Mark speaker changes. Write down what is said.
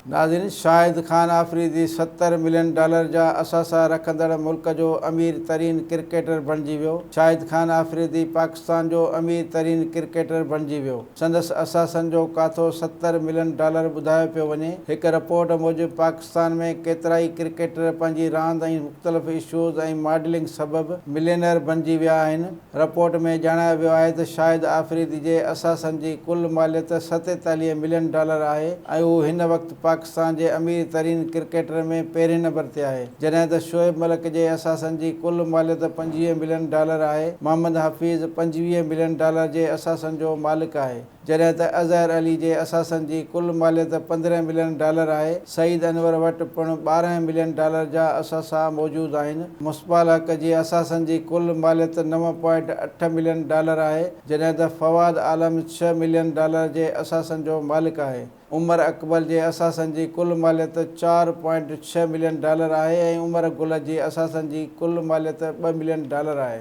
Speaker 1: नाज़रीन, शाहिद ख़ान आफ़रीदी $70 मिलियन जा असासा रखंदड़ मुल्क जो अमीर तरीन क्रिकेटर बणिजी वियो। शाहिद ख़ान आफ़रीदी पाकिस्तान जो अमीर तरीन क्रिकेटर बणिजी वियो। संदसि असासनि जो काथो $70 मिलियन ॿुधायो पियो वञे। हिकु रिपोर्ट मूजिबि पाकिस्तान में केतिराई क्रिकेटर पंहिंजी रांदि ऐं मुख़्तलिफ़ इशूज़ ऐं मॉडलिंग सबबि मिलियनर बणिजी विया आहिनि। रिपोर्ट में ॼाणायो वियो आहे त शाहिद आफ़रीदी जे असासनि जी कुल मालियत $47 मिलियन आहे ऐं हू हिन वक़्तु पाकिस्तान जे अमीर तरीन क्रिकेटर में पहिरें नंबर ते आहे, जॾहिं त शोएब मलिक जे असासनि जी कुल मालियत $50 मिलियन आहे। मोहम्मद हफ़ीज़ $25 मिलियन जे असासनि जो मालिक आहे, जॾहिं त अज़हर अली जे असासनि जी कुल मालियत $15 मिलियन आहे। सईद अनवर वटि पिणु $12 मिलियन जा असासा मौजूदु आहिनि। मुस्बाल हक़ जे असासनि जी कुल मालियत $9.8 मिलियन आहे, जॾहिं त फवाद आलम $6 मिलियन जे असासनि जो मालिक आहे। उमर अकबल जे असासनि जी कुल मालियत $4.6 मिलियन आहे ऐं उमर गुल जे असासनि जी कुल मालियत $2 मिलियन आहे।